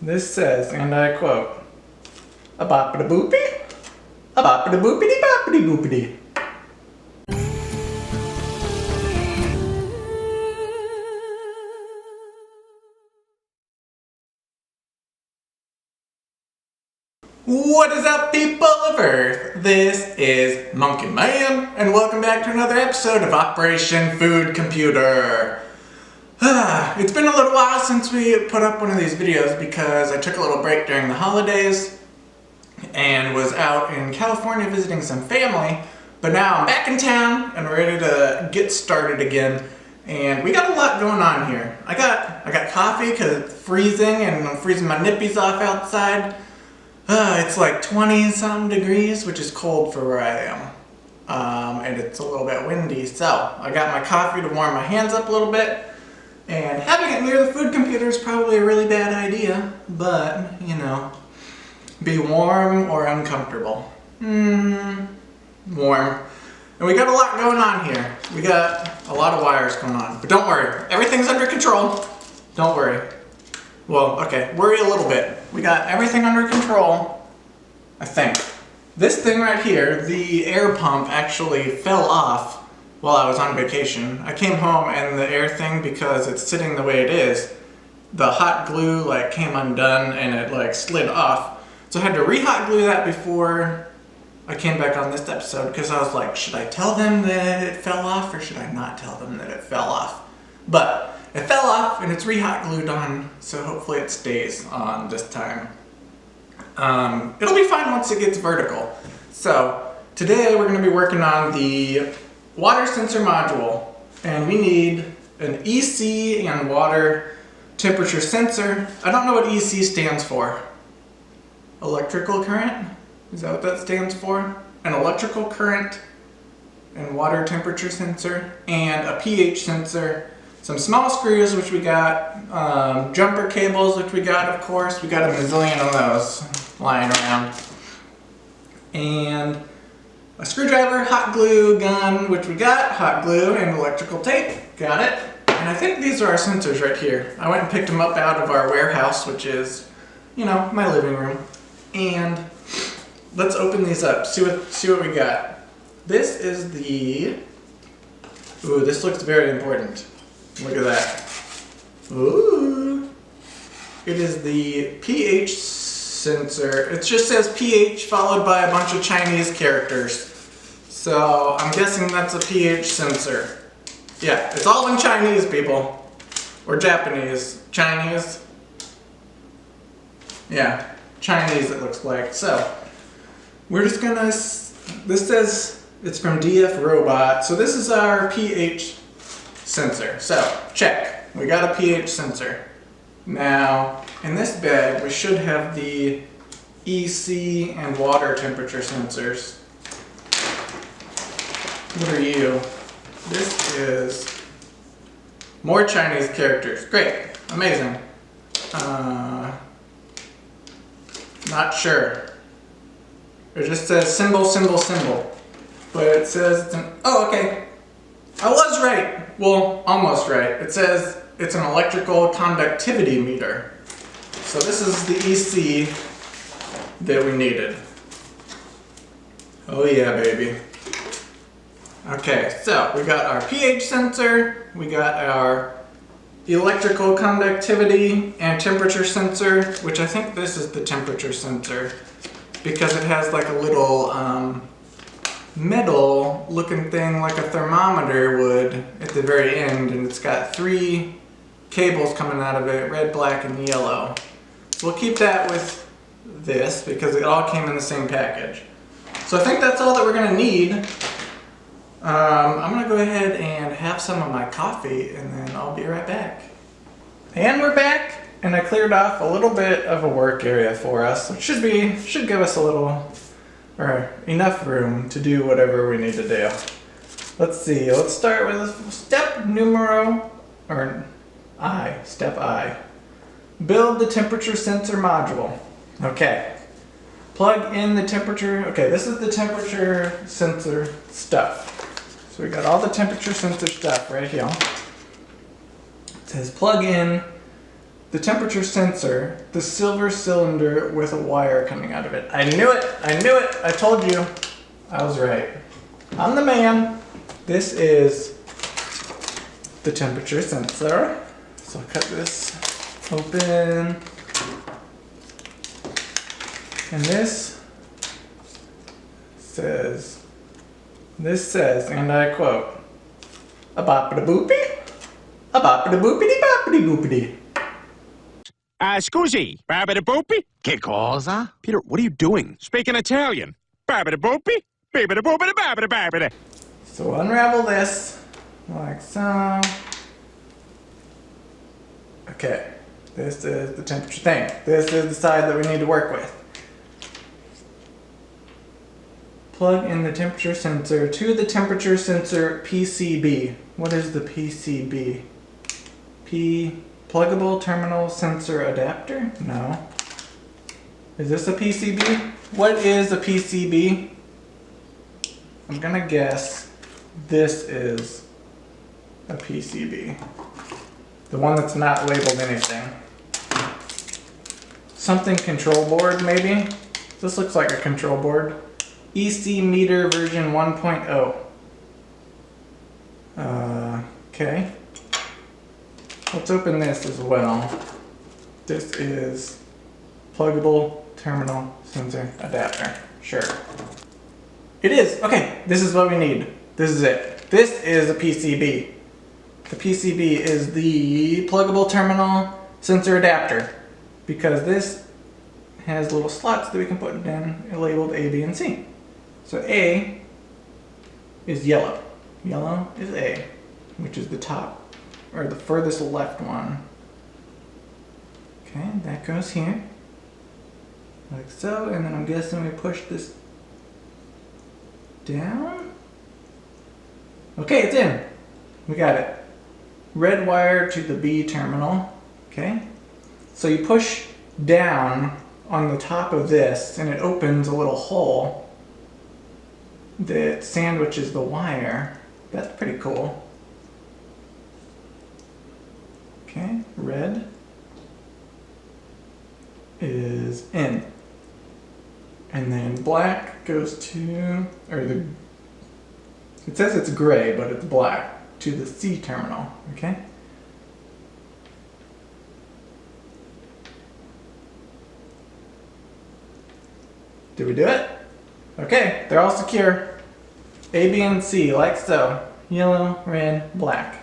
This says, and I quote, a boppity boopy, a boppity boopity boppity boopity. What is up, people of Earth? This is Monkey Man, and welcome back to another episode of Operation Food Computer. It's been a little while since we put up one of these videos because I took a little break during the holidays and was out in California visiting some family, but now I'm back in town and ready to get started again. And we got a lot going on here. I got coffee because it's freezing and I'm freezing my nippies off outside. It's like 20 something degrees, which is cold for where I am. And it's a little bit windy, so I got my coffee to warm my hands up a little bit. And having it near the food computer is probably a really bad idea, but, you know, be warm or uncomfortable. Warm. And we got a lot going on here. We got a lot of wires going on, but don't worry, everything's under control. Don't worry. Well, okay, worry a little bit. We got everything under control, I think. This thing right here, the air pump actually fell off while I was on vacation. I came home and the air thing, because it's sitting the way it is, the hot glue like came undone and it like slid off. So I had to re-hot glue that before I came back on this episode because I was like, should I tell them that it fell off or should I not tell them that it fell off? But it fell off and it's re-hot glued on, so hopefully it stays on this time. It'll be fine once it gets vertical. So today we're going to be working on the water sensor module, and we need an EC and water temperature sensor. I don't know what EC stands for. Electrical current? Is that what that stands for? An electrical current and water temperature sensor, and a pH sensor. Some small screws, which we got, jumper cables, which we got, of course. We got a mazillion of those lying around. And a screwdriver, hot glue gun, which we got, hot glue, and electrical tape. Got it. And I think these are our sensors right here. I went and picked them up out of our warehouse, which is, you know, my living room. And let's open these up, see what we got. This is the, ooh, this looks very important. Look at that. Ooh. It is the pH sensor. It just says pH followed by a bunch of Chinese characters. So I'm guessing that's a pH sensor. Yeah, it's all in Chinese, people. Or Japanese. Chinese. Yeah, Chinese it looks like. So we're just gonna, this says it's from DF Robot. So this is our pH sensor. So, check. We got a pH sensor. Now, in this bag, we should have the EC and water temperature sensors. What are you? This is more Chinese characters. Great. Amazing. Not sure. It just says symbol, symbol, symbol. But it says it's an, oh, okay. I was right. Well, almost right. It says it's an electrical conductivity meter. So this is the EC that we needed. Oh yeah, baby. Okay, so we got our pH sensor, we got our electrical conductivity and temperature sensor, which I think this is the temperature sensor because it has like a little metal looking thing like a thermometer would at the very end, and it's got 3 cables coming out of it, red, black, and yellow. So we'll keep that with this because it all came in the same package. So I think that's all that we're going to need. I'm going to go ahead and have some of my coffee and then I'll be right back. And we're back, and I cleared off a little bit of a work area for us, which should give us a little or enough room to do whatever we need to do. Let's see, let's start with step I. Build the temperature sensor module. Okay. Plug in the temperature, okay, this is the temperature sensor stuff. So we got all the temperature sensor stuff right here. It says plug in the temperature sensor, the silver cylinder with a wire coming out of it. I knew it! I knew it! I told you! I was right. I'm the man. This is the temperature sensor. So I'll cut this open. And this says, and I quote, a boppity boopy, a boppity boopity boppity boopity. Scusi, babidi boopy? Che cosa? Peter, what are you doing? Speaking Italian. Babidi boopy, babidi boopity babidi babidi. So unravel this, like so. Okay, this is the temperature thing. This is the side that we need to work with. Plug in the temperature sensor to the temperature sensor PCB. What is the PCB? Pluggable terminal sensor adapter? No. Is this a PCB? What is a PCB? I'm gonna guess this is a PCB. The one that's not labeled anything. Something control board maybe? This looks like a control board. EC meter version 1.0. Okay. Let's open this as well. This is pluggable terminal sensor adapter. Sure. It is. Okay, this is what we need. This is it. This is a PCB. The PCB is the pluggable terminal sensor adapter because this has little slots that we can put in labeled A, B, and C. So A is yellow. Yellow is A, which is the top, or the furthest left one. Okay, that goes here. Like so, and then I'm guessing we push this down. Okay, it's in. We got it. Red wire to the B terminal. Okay. So you push down on the top of this and it opens a little hole that sandwiches the wire. That's pretty cool. Okay, red is in. And then black goes to, it says it's gray, but it's black, to the C terminal, okay? Did we do it? Okay, they're all secure. A, B, and C, like so. Yellow, red, black.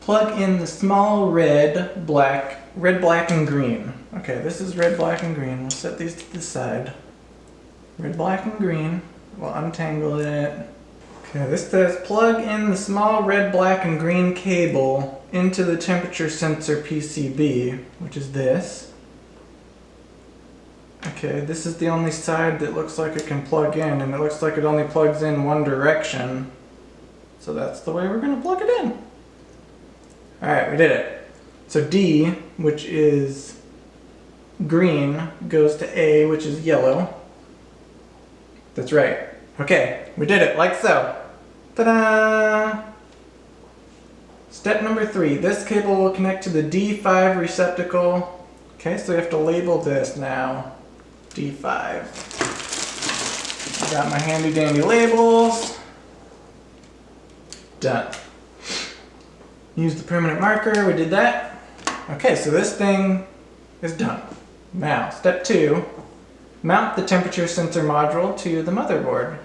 Plug in the small red, black, and green. Okay, this is red, black, and green. We'll set these to the side. Red, black, and green. We'll untangle it. Okay, this says plug in the small red, black, and green cable into the temperature sensor PCB, which is this. Okay, this is the only side that looks like it can plug in, and it looks like it only plugs in one direction. So that's the way we're going to plug it in. Alright, we did it. So D, which is green, goes to A, which is yellow. That's right. Okay, we did it, like so. Ta-da! Step number 3. This cable will connect to the D5 receptacle. Okay, so we have to label this now. D5. I got my handy dandy labels. Done. Use the permanent marker, we did that. Okay, so this thing is done. Now, step 2, mount the temperature sensor module to the motherboard.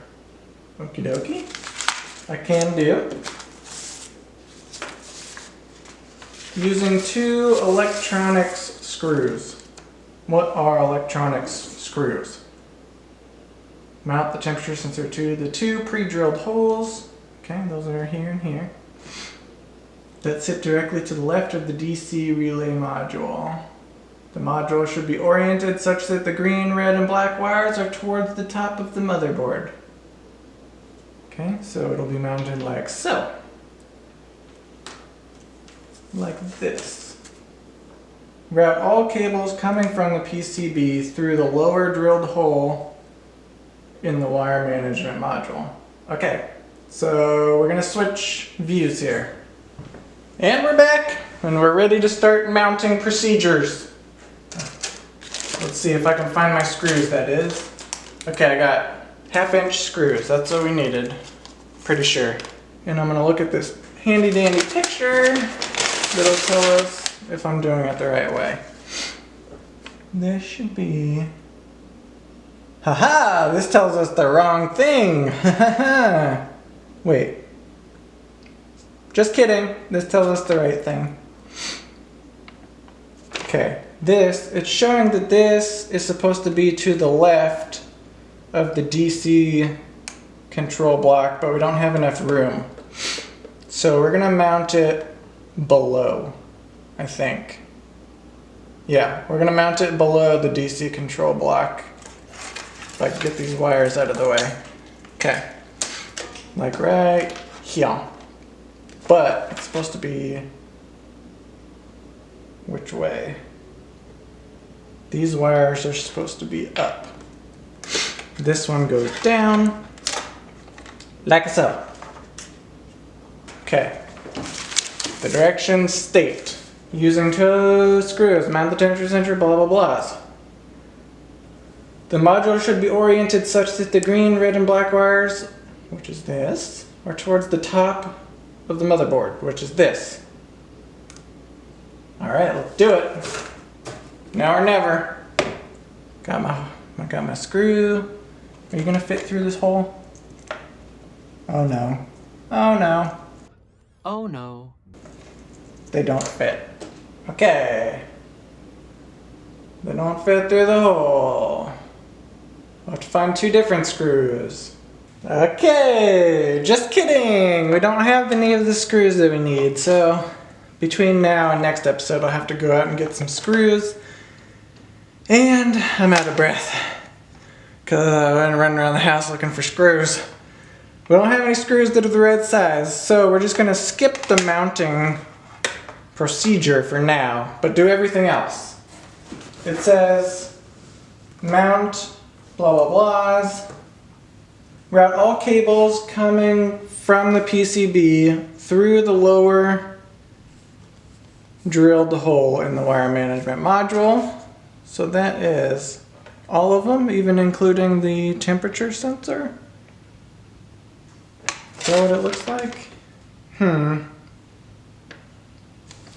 Okie dokie. I can do. Using 2 electronics screws. What are electronics screws? Mount the temperature sensor to the 2 pre-drilled holes. Okay, those are here and here. That sit directly to the left of the DC relay module. The module should be oriented such that the green, red, and black wires are towards the top of the motherboard. Okay, so it'll be mounted like so. Like this. Route all cables coming from the PCB through the lower drilled hole in the wire management module. Okay, so we're gonna switch views here. And we're back. and we're ready to start mounting procedures. Let's see if I can find my screws, that is. Okay, I got 1/2-inch screws. That's what we needed. Pretty sure. And I'm gonna look at this handy dandy picture that'll tell us if I'm doing it the right way. This should be... Haha! This tells us the wrong thing! Haha! Wait. Just kidding. This tells us the right thing. Okay. It's showing that this is supposed to be to the left of the DC control block, but we don't have enough room. So we're gonna mount it below, I think. Yeah, we're gonna mount it below the DC control block. If I can get these wires out of the way. Okay. Like right here. But it's supposed to be... Which way? These wires are supposed to be up. This one goes down. Like so. Okay. The directions state, using 2 screws, mount the temperature sensor, blah blah blah. The module should be oriented such that the green, red, and black wires, which is this, are towards the top of the motherboard, which is this. Alright, let's do it. Now or never. Got my screw. Are you gonna fit through this hole? Oh no. Oh no. Oh no. They don't fit. Okay. They don't fit through the hole. I'll have to find 2 different screws. Okay, just kidding. We don't have any of the screws that we need, so between now and next episode I'll have to go out and get some screws. And I'm out of breath because I've been running around the house looking for screws. We don't have any screws that are the right size, so we're just gonna skip the mounting procedure for now, but do everything else. It says mount blah blah blahs. Route all cables coming from the PCB through the lower drilled hole in the wire management module. So that is all of them, even including the temperature sensor. Is that what it looks like?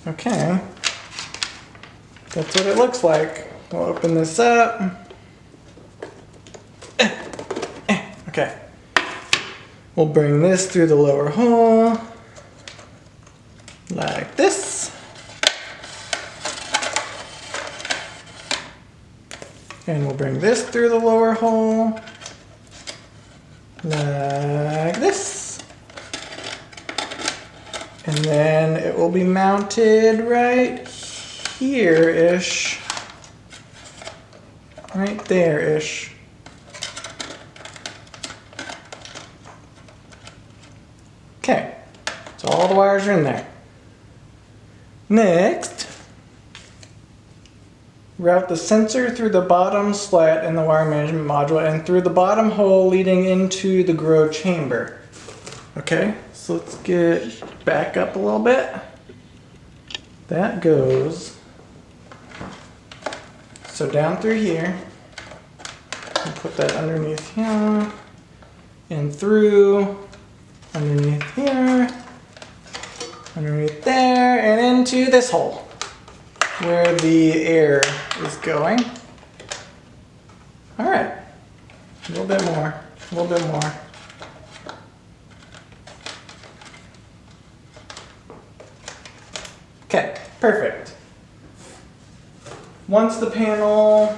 Okay. That's what it looks like. We'll open this up. Okay. We'll bring this through the lower hole. Like this. And we'll bring this through the lower hole. Like this. And then it will be mounted right here-ish. Right there-ish. Okay, so all the wires are in there. Next, route the sensor through the bottom slat in the wire management module and through the bottom hole leading into the grow chamber. Okay, so let's get back up a little bit. That goes so down through here. And put that underneath here and through. Underneath here, underneath there, and into this hole where the air is going. All right, a little bit more, a little bit more. Okay, perfect. Once the panel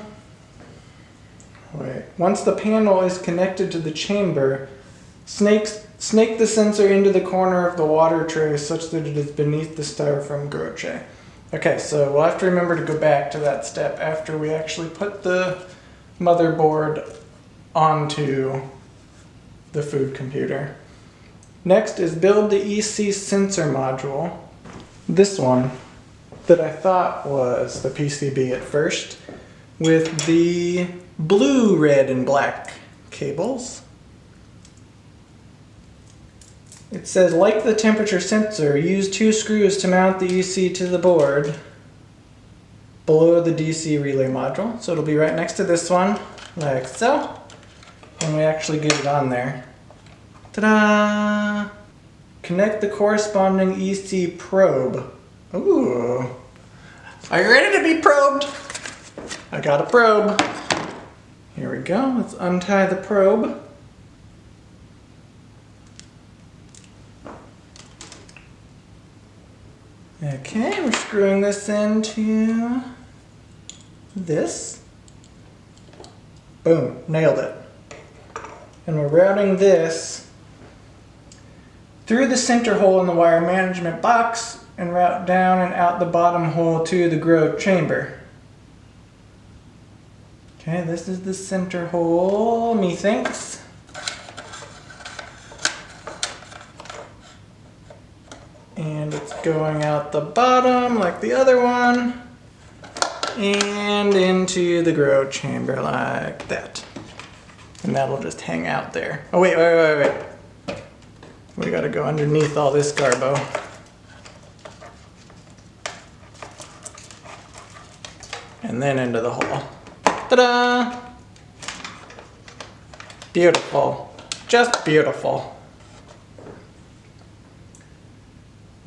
is connected to the chamber, snake the sensor into the corner of the water tray such that it is beneath the styrofoam grow tray. Okay, so we'll have to remember to go back to that step after we actually put the motherboard onto the food computer. Next is build the EC sensor module. This one that I thought was the PCB at first, with the blue, red, and black cables. It says, like the temperature sensor, use 2 screws to mount the EC to the board below the DC relay module. So it'll be right next to this one, like so. And we actually get it on there. Ta-da! Connect the corresponding EC probe. Ooh. Are you ready to be probed? I got a probe. Here we go. Let's untie the probe. Okay, we're screwing this into this. Boom, nailed it. And we're routing this through the center hole in the wire management box and route down and out the bottom hole to the grow chamber. Okay, this is the center hole, methinks. And it's going out the bottom like the other one. And into the grow chamber like that. And that'll just hang out there. Oh wait. We gotta go underneath all this garbo. And then into the hole. Ta-da! Beautiful. Just beautiful.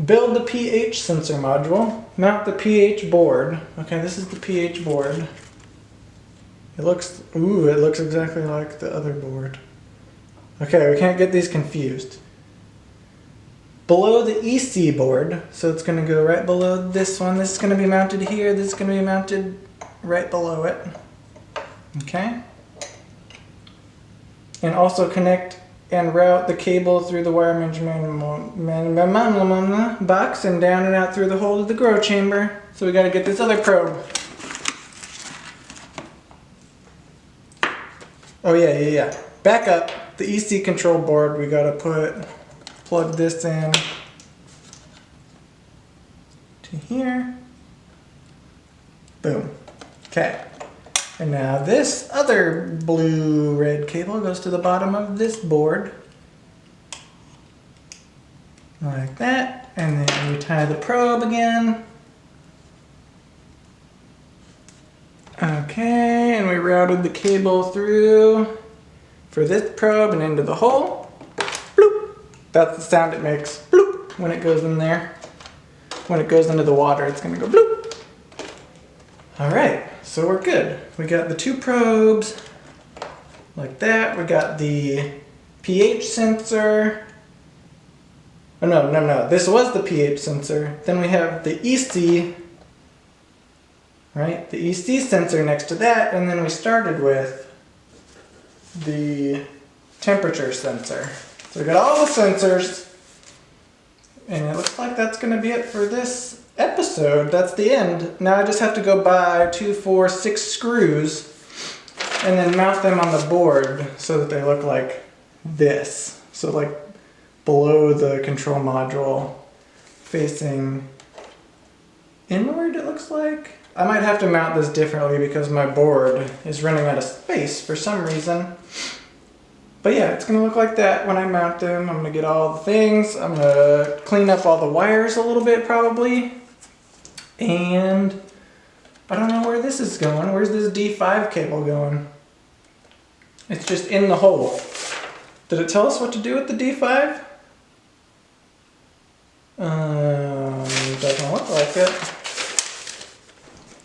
Build the pH sensor module. Mount the pH board. Okay, this is the pH board. It looks exactly like the other board. Okay, we can't get these confused. Below the EC board, so it's going to go right below this one. This is going to be mounted here. This is going to be mounted right below it. Okay? And also connect and route the cable through the wire management box and down and out through the hole to the grow chamber. So we got to get this other probe. Oh yeah. Back up. The EC control board, we got to plug this in to here. Boom. Okay. And now this other blue-red cable goes to the bottom of this board. Like that. And then we tie the probe again. Okay, and we routed the cable through for this probe and into the hole. Bloop. That's the sound it makes. Bloop. When it goes in there. When it goes into the water, it's going to go bloop. Alright, so we're good. We got the 2 probes like that. We got the pH sensor. Oh, no. This was the pH sensor. Then we have the EC, right? The EC sensor next to that. And then we started with the temperature sensor. So we got all the sensors. And it looks like that's going to be it for this episode. That's the end. Now I just have to go buy 2, 4, 6 screws and then mount them on the board so that they look like this. So like below the control module facing inward, it looks like. I might have to mount this differently because my board is running out of space for some reason. But yeah, it's going to look like that when I mount them. I'm going to get all the things. I'm going to clean up all the wires a little bit probably. And I don't know where this is going. Where's this D5 cable going? It's just in the hole. Did it tell us what to do with the D5? Doesn't look like it.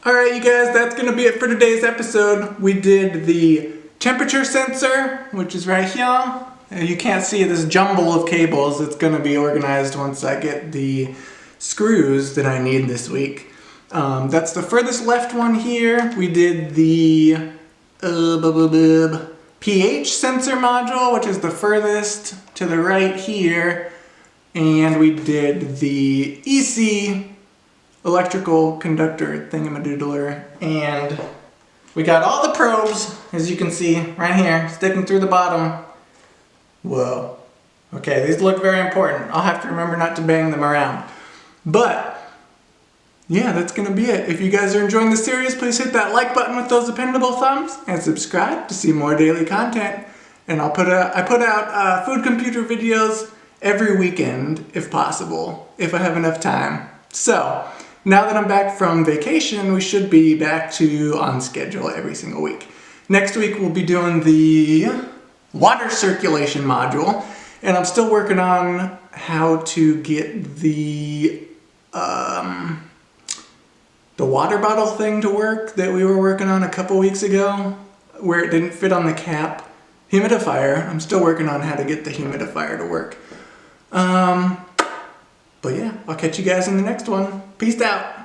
Alright you guys, that's going to be it for today's episode. We did the temperature sensor, which is right here. You can't see this jumble of cables. It's going to be organized once I get the screws that I need this week. That's the furthest left one here. We did the pH sensor module, which is the furthest to the right here. And we did the EC electrical conductor thingamadoodler. And we got all the probes, as you can see, right here, sticking through the bottom. Whoa. Okay, these look very important. I'll have to remember not to bang them around. But yeah, that's going to be it. If you guys are enjoying the series, please hit that like button with those dependable thumbs and subscribe to see more daily content. And I put out food computer videos every weekend if possible, if I have enough time. So, now that I'm back from vacation, we should be back to on schedule every single week. Next week we'll be doing the water circulation module, and I'm still working on how to get the water bottle thing to work that we were working on a couple weeks ago, where it didn't fit on the cap. Humidifier, I'm still working on how to get the humidifier to work. But yeah, I'll catch you guys in the next one. Peace out.